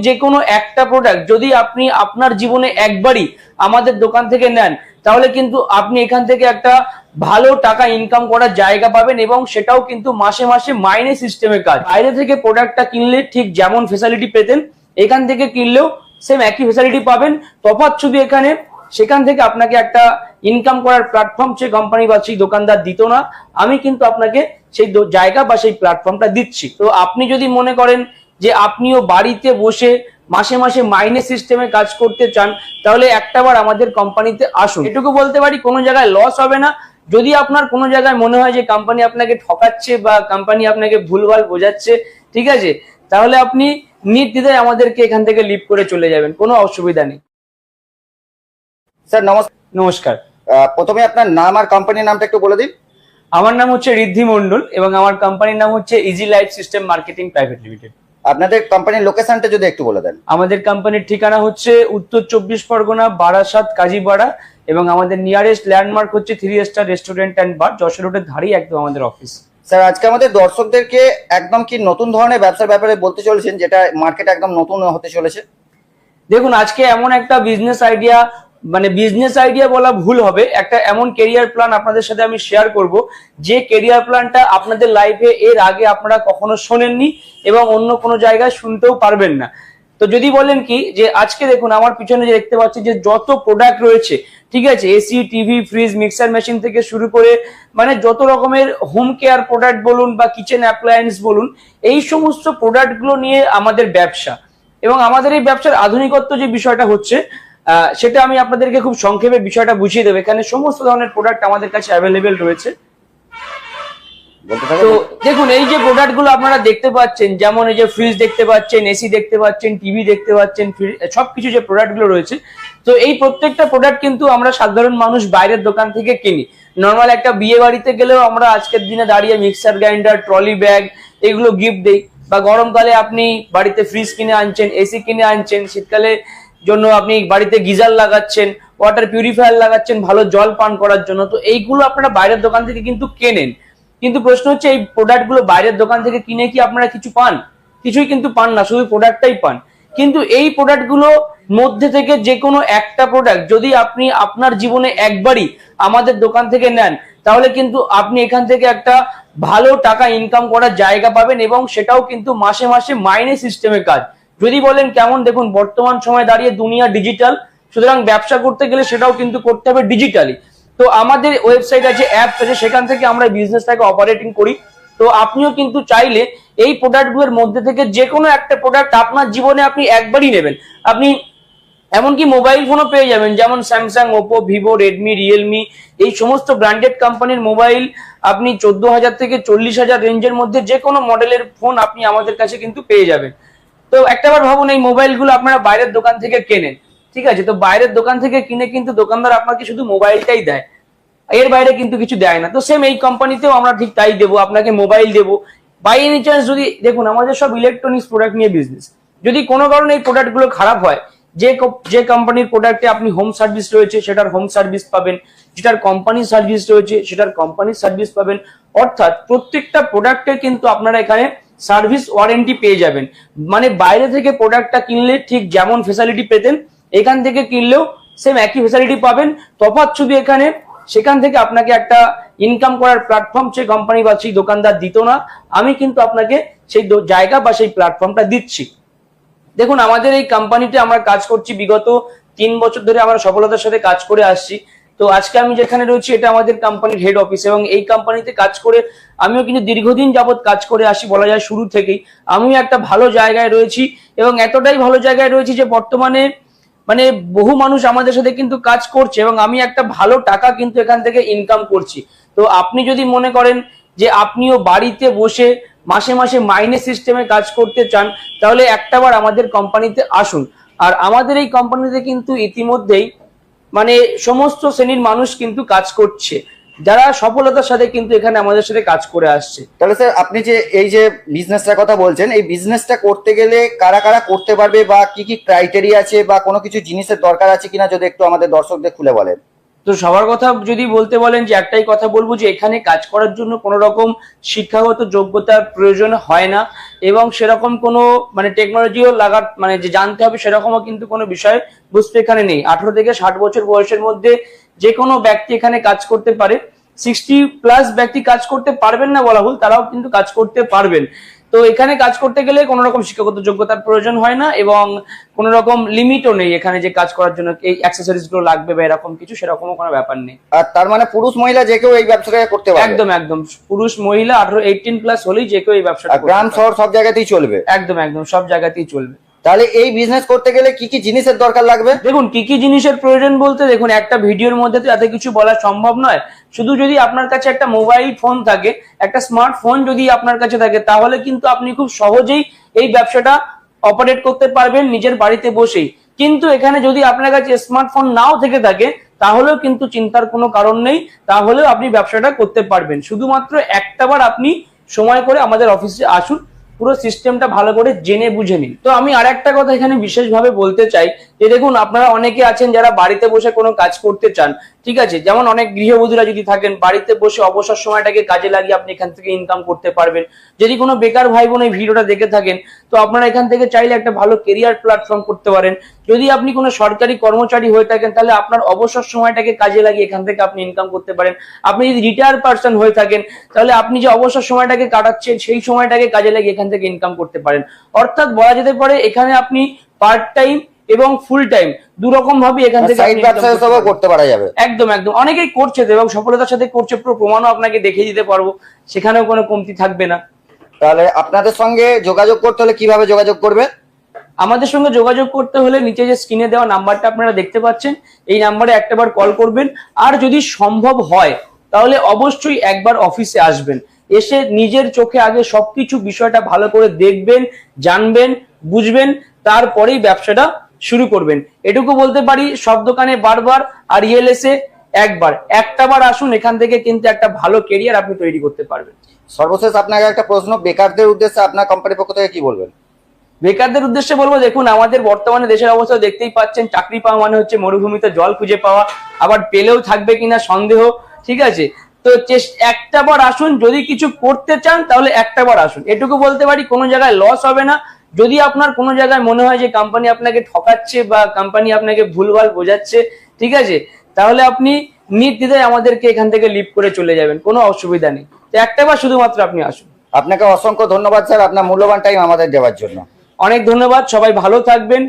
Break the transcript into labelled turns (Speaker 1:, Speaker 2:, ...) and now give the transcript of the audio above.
Speaker 1: যে কোনো একটা প্রোডাক্ট যদি আপনি আপনার জীবনে একবারই আমাদের দোকান থেকে নেন তাহলে কিন্তু আপনি এখান থেকে একটা ভালো টাকা ইনকাম করার জায়গা পাবেন এবং সেটাও কিন্তু মাসে মাসে মাইনে সিস্টেমে কাজ। বাইরে থেকে প্রোডাক্টটা কিনলে ঠিক যেমন ফ্যাসিলিটি পেতেন এখান থেকে কিনলেও সেম একই ফ্যাসিলিটি পাবেন। তফাৎ শুধু এখানে সেখান থেকে আপনাকে একটা ইনকাম করার প্ল্যাটফর্ম সেই কোম্পানি বা সেই দোকানদার দিত না, আমি কিন্তু আপনাকে সেই জায়গা বা সেই প্ল্যাটফর্মটা দিচ্ছি। তো আপনি যদি মনে করেন যে আপনিও বাড়িতে বসে মাসে মাসে মাইনে সিস্টেমে কাজ করতে চান তাহলে একটাবার আমাদের কোম্পানিতে আসুন। এটুকু বলতে পারি কোনো জায়গায় লস হবে না। যদি আপনার কোনো জায়গায় মনে হয় যে কোম্পানি আপনাকে ঠকাচ্ছে বা কোম্পানি আপনাকে ভুলভাল বোঝাচ্ছে, ঠিক আছে, তাহলে আপনি নির্দ্বিধায় আমাদেরকে এখান থেকে লিভ করে চলে যাবেন, কোনো অসুবিধা নেই।
Speaker 2: স্যার
Speaker 1: নমস্কার।
Speaker 2: প্রথমে আপনার নাম আর কোম্পানির নামটা একটু বলে দিন।
Speaker 1: আমার নাম হচ্ছে ঋদ্ধি মন্ডল এবং আমার কোম্পানির নাম হচ্ছে easy life system marketing private limited.
Speaker 2: আপনাদের কোম্পানির লোকেশনটা যদি একটু বলে দেন।
Speaker 1: আমাদের কোম্পানির ঠিকানা হচ্ছে উত্তর 24 পরগনা, বারাসাত, কাজীপাড়া এবং আমাদের নিয়ারেস্ট ল্যান্ডমার্ক হচ্ছে 3 star restaurant and bar, Jessore রোডের ধারেই একদম আমাদের অফিস।
Speaker 2: স্যার আজকে আমাদের দর্শকদেরকে একদম কি নতুন ধরনের ব্যবসার ব্যাপারে বলতে চলেছেন যেটা মার্কেট একদম নতুন হতে চলেছে?
Speaker 1: দেখুন, আজকে এমন একটা বিজনেস আইডিয়া, মানে বিজনেস আইডিয়া বলা ভুল হবে, একটা এমন কেরিয়ার প্ল্যান আপনাদের সাথে আমি শেয়ার করব যে কেরিয়ার প্ল্যানটা আপনাদের লাইফে এর আগে আপনারা কখনো শোনেননি এবং অন্য কোনো জায়গায় শুনতেও পারবেন না। তো যদি বলেন কি যে আজকে দেখুন আমার পিছনে যে দেখতে পাচ্ছি যে যত প্রোডাক্ট রয়েছে, ঠিক আছে, AC, TV, fridge, mixer machine থেকে শুরু করে মানে যত রকমের হোম কেয়ার প্রোডাক্ট বলুন বা কিচেন অ্যাপ্লায়েন্স বলুন, এই সমস্ত প্রোডাক্টগুলো নিয়ে আমাদের ব্যবসা। এবং আমাদের এই ব্যবসার আধুনিকত্ব যে বিষয়টা হচ্ছে সেটা আমি আপনাদেরকে খুব সংক্ষেপে বিষয়টা বুঝিয়ে দেবো। এখানে সমস্ত ধরনের প্রোডাক্ট আমাদের কাছে অ্যাভেলেবেল রয়েছে। তো দেখুন, এই যে প্রোডাক্ট গুলো আপনারা দেখতে পাচ্ছেন, যেমন এই যে ফ্রিজ দেখতে পাচ্ছেন, এসি দেখতে পাচ্ছেন, টিভি দেখতে পাচ্ছেন, সবকিছু যে প্রোডাক্ট গুলো রয়েছে, তো এই প্রত্যেকটা প্রোডাক্ট কিন্তু আমরা সাধারণ মানুষ বাইরের দোকান থেকে কিনি। নর্মাল একটা বিয়ে বাড়িতে গেলেও আমরা আজকের দিনে দাঁড়িয়ে মিক্সার গ্রাইন্ডার, ট্রলি ব্যাগ এগুলো গিফট দিই, বা গরমকালে আপনি বাড়িতে ফ্রিজ কিনে আনছেন, এসি কিনে আনছেন, শীতকালে জন্য আপনি বাড়িতে গিজার লাগাচ্ছেন, ওয়াটার পিউরিফায়ার লাগাচ্ছেন ভালো জল পান করার জন্য। তো এইগুলো আপনারা বাইরের দোকান থেকে কিন্তু কেনেন, কিন্তু প্রশ্ন হচ্ছে এই প্রোডাক্ট গুলো বাইরের দোকান থেকে কিনে কি আপনারা কিছু পান? কিছুই কিন্তু পান না, শুধু প্রোডাক্টটাই পান। কিন্তু এই প্রোডাক্ট গুলো মধ্যে থেকে যে কোনো একটা প্রোডাক্ট যদি আপনি আপনার জীবনে একবারই আমাদের দোকান থেকে নেন তাহলে কিন্তু আপনি এখান থেকে একটা ভালো টাকা ইনকাম করার জায়গা পাবেন এবং সেটাও কিন্তু মাসে মাসে মাইনে সিস্টেমে কাজ। যদি বলেন কেমন, দেখুন বর্তমান সময় দাঁড়িয়ে দুনিয়া ডিজিটাল, সুতরাং ব্যবসা করতে গেলে সেটাও কিন্তু করতে হবে ডিজিটালি। তো আমাদের ওয়েবসাইট আছে, অ্যাপ আছে, সেখান থেকে আমরা বিজনেসটাকে অপারেটিং করি। তো আপনিও কিন্তু চাইলে এই প্রোডাক্টগুলোর মধ্যে থেকে যে কোনো একটা প্রোডাক্ট আপনার জীবনে আপনি একবারই নেবেন। আপনি এমনকি মোবাইল ফোনও পেয়ে যাবেন, যেমন Samsung, Oppo, Vivo, Redmi, Realme, এই সমস্ত ব্র্যান্ডেড কোম্পানির মোবাইল আপনি 14,000 থেকে 40,000 রেঞ্জের মধ্যে যে কোনো মডেলের ফোন আপনি আমাদের কাছে কিন্তু পেয়ে যাবেন। তো একটাবার ভাবুন, এই মোবাইলগুলো আপনারা বাইরের দোকান থেকে কেনেন, ঠিক আছে, তো বাইরের দোকান থেকে কিনে কিন্তু দোকানদার আপনাকে শুধু মোবাইলটাই দেয়, এর বাইরে কিন্তু কিছু দেয় না। তো সেম এই কোম্পানিতেও আমরা ঠিক তাই দেবো, আপনাকে মোবাইল দেবো। বাই এনি চান্স যদি দেখুন, আমাদের সব ইলেকট্রনিক্স প্রোডাক্ট নিয়ে বিজনেস, যদি কোনো কারণে এই প্রোডাক্টগুলো খারাপ হয়, যে কোম্পানির প্রোডাক্টে আপনি হোম সার্ভিস রয়েছে সেটার হোম সার্ভিস পাবেন, যেটার কোম্পানির সার্ভিস রয়েছে সেটার কোম্পানির সার্ভিস পাবেন। অর্থাৎ প্রত্যেকটা প্রোডাক্টের কিন্তু আপনারা এখানে সার্ভিস ওয়ারেন্টি পেয়ে যাবেন। মানে বাইরে থেকে প্রোডাক্টটা কিনলে ঠিক যেমন ফ্যাসিলিটি পেতেন এখান থেকে কিনলেও সেম একই ফ্যাসিলিটি পাবেন। তফাৎ শুধু এখানে সেখান থেকে আপনাকে একটা ইনকাম করার প্ল্যাটফর্ম সেই কোম্পানি বা সেই দোকানদার দিত না, আমি কিন্তু আপনাকে সেই জায়গা বা সেই প্ল্যাটফর্মটা দিচ্ছি। দেখুন, আমাদের এই কোম্পানিতে আমরা কাজ করছি বিগত 3 বছর ধরে, আমরা সফলতার সাথে কাজ করে আসছি। তো আজকে আমি যেখানে রয়েছি এটা আমাদের কোম্পানির হেড অফিস এবং এই কোম্পানিতে কাজ করে আমিও কিন্তু দীর্ঘদিন যাবৎ কাজ করে আসি, বলা যায় শুরু থেকেই। আমিও একটা ভালো জায়গায় রয়েছি এবং এতটাই ভালো জায়গায় রয়েছি যে বর্তমানে মানে বহু মানুষ আমাদের সাথে কিন্তু কাজ করছে এবং আমি একটা ভালো টাকা কিন্তু এখান থেকে ইনকাম করছি। তো আপনি যদি মনে করেন যে আপনিও বাড়িতে বসে মাসে মাসে মাইনে সিস্টেমে কাজ করতে চান তাহলে একটাবার আমাদের কোম্পানিতে আসুন। আর আমাদের এই কোম্পানিতে কিন্তু ইতিমধ্যেই মানে সমস্ত শ্রেণীর মানুষ কিন্তু কাজ করছে, যারা সফলতার সাথে কিন্তু এখানে আমাদের সাথে কাজ করে আসছে।
Speaker 2: তাহলে স্যার আপনি যে এই যে বিজনেসটার কথা বলছেন, এই বিজনেসটা করতে গেলে কারা কারা করতে পারবে বা কি কি ক্রাইটেরিয়া আছে বা কোনো কিছু জিনিসের দরকার আছে কিনা যদি একটু আমাদের দর্শকদের খুলে বলেন।
Speaker 1: তো সবার কথা যদি বলতে বলেন যে একটাই কথা বলবো যে এখানে কাজ করার জন্য কোনো রকম শিক্ষাগত যোগ্যতার প্রয়োজন হয় না। এবং সেরকম কোনো মানে টেকনোলজিও লাগার মানে যে জানতে হবে সেরকমও কিন্তু কোনো বিষয় বুঝতে এখানে নেই। 18 থেকে 60 বছর বয়সের মধ্যে যে কোনো ব্যক্তি এখানে কাজ করতে পারে। 60+ ব্যক্তি কাজ করতে পারবেন না বলা ভুল, তারাও কিন্তু কাজ করতে পারবেন। তো এখানে কাজ করতে গেলে কোনো রকম শিক্ষাগত যোগ্যতার প্রয়োজন হয় না এবং কোনো রকম লিমিটও নেই এখানে যে কাজ করার জন্য এই অ্যাক্সেসরিজ গুলো লাগবে বা এরকম কিছু, সেরকমও কোনো ব্যাপার নেই।
Speaker 2: আর তার মানে পুরুষ মহিলা যে কেউ এই ব্যবসাটা করতে পারবে?
Speaker 1: একদম একদম, পুরুষ মহিলা 18+ হলেই যে কেউ এই ব্যবসাটা
Speaker 2: আর গ্রাম শহর সব জায়গাতেই চলবে?
Speaker 1: একদম একদম, সব জায়গাতেই চলবে।
Speaker 2: তাহলে এই বিজনেস করতে গেলে কি কি জিনিসের দরকার লাগবে?
Speaker 1: দেখুন, কি কি জিনিসের প্রয়োজন বলতে, দেখুন একটা ভিডিওর মধ্যে তো এত কিছু বলা সম্ভব নয়। শুধু যদি আপনার কাছে একটা মোবাইল ফোন থাকে, একটা স্মার্টফোন যদি আপনার কাছে থাকে, তাহলে কিন্তু আপনি খুব সহজেই এই ব্যবসাটা অপারেট করতে পারবেন নিজের বাড়িতে বসেই। কিন্তু এখানে যদি আপনার কাছে স্মার্টফোন নাও থেকে থাকে, তাহলেও কিন্তু চিন্তার কোনো কারণ নেই, তাহলেও আপনি ব্যবসাটা করতে পারবেন। শুধুমাত্র একটাবার আপনি সময় করে আমাদের অফিসে আসুন, পুরো সিস্টেমটা ভালো করে জেনে বুঝে নিন। তো আমি আরেকটা কথা এখানে বিশেষভাবে বলতে চাই যে দেখুন, আপনারা অনেকে আছেন যারা বাড়িতে বসে কোনো কাজ করতে চান, ঠিক আছে, যেমন অনেক গৃহবধূরা যদি থাকেন, বাড়িতে বসে অবসর সময়টাকে কাজে লাগিয়ে আপনি এখান থেকে ইনকাম করতে পারবেন। যদি কোনো বেকার ভাই বোন এই ভিডিওটা দেখে থাকেন, তো আপনারা এখান থেকে চাইলে একটা ভালো কেরিয়ার প্ল্যাটফর্ম করতে পারেন। যদি আপনি কোনো সরকারি কর্মচারী হয়ে থাকেন, তাহলে আপনার অবসর সময়টাকে কাজে লাগিয়ে এখান থেকে আপনি ইনকাম করতে পারেন। আপনি যদি রিটায়ার পার্সন হয়ে থাকেন, তাহলে আপনি যে অবসর সময়টাকে কাটাচ্ছেন সেই সময়টাকে কাজে লাগিয়ে এখান থেকে ইনকাম করতে পারেন। অর্থাৎ বলা যেতে পারে এখানে আপনি পার্ট টাইম এবং ফুল টাইম দুরকম ভাবে এখান থেকে
Speaker 2: সাইড ব্যবসা হিসেবে করতে পারা যাবে।
Speaker 1: একদম একদম, অনেকেই করছে তো এবং সফলতার সাথে করছে, পুরো প্রমাণও আপনাকে দেখিয়ে দিতে পারবো, সেখানেও কোনো কমতি থাকবে না।
Speaker 2: তাহলে আপনাদের সঙ্গে যোগাযোগ করতে হলে কিভাবে যোগাযোগ করবে?
Speaker 1: আমাদের সঙ্গে যোগাযোগ করতে হলে নিচে যে স্ক্রিনে দেওয়া নাম্বারটা আপনারা দেখতে পাচ্ছেন, এই নাম্বারে একটাবার কল করবেন। আর যদি সম্ভব হয় তাহলে অবশ্যই একবার অফিসে আসবেন, এসে নিজের চোখে আগে সবকিছু বিষয়টা ভালো করে দেখবেন, জানবেন, বুঝবেন, তারপরেই ব্যবসাটা শুরু করবেন। এটুকু বলতে পারি, সব দোকানে বারবার আর ইএলএসে একটাবার আসুন, এখান থেকে কিন্তু একটা ভালো কেরিয়ার আপনি তৈরি করতে পারবেন।
Speaker 2: সর্বশেষ আপনাকে একটা প্রশ্ন, বেকারদের উদ্দেশ্যে আপনার কোম্পানির পক্ষ থেকে কি বলবেন?
Speaker 1: বেকারদের উদ্দেশ্যে বলবো, দেখুন আমাদের বর্তমানে দেশের অবস্থা দেখতেই পাচ্ছেন, চাকরি পাওয়া মানে হচ্ছে মরুভূমিতে জল খুঁজে পাওয়া, আবার পেলেও থাকবে কিনা সন্দেহ, ঠিক আছে। তো একটাবার আসুন, যদি কিছু করতে চান তাহলে একটাবার আসুন, এটুকু বলতে পারি। কোনো জায়গায় লস হবে না। যদি আপনার কোনো জায়গায় মনে হয় যে কোম্পানি আপনাকে ঠকাচ্ছে বা কোম্পানি আপনাকে ভুলভাল বোঝাচ্ছে, ঠিক আছে, তাহলে আপনি নির্দ্বিধায় আমাদেরকে এখান থেকে লিভ করে চলে যাবেন, কোনো অসুবিধা নেই। তো একটাবার শুধুমাত্র আপনি আসুন।
Speaker 2: আপনাকে অসংখ্য ধন্যবাদ স্যার, আপনার মূল্যবান টাইম আমাদের দেওয়ার জন্য।
Speaker 1: অনেক ধন্যবাদ, সবাই ভালো থাকবেন।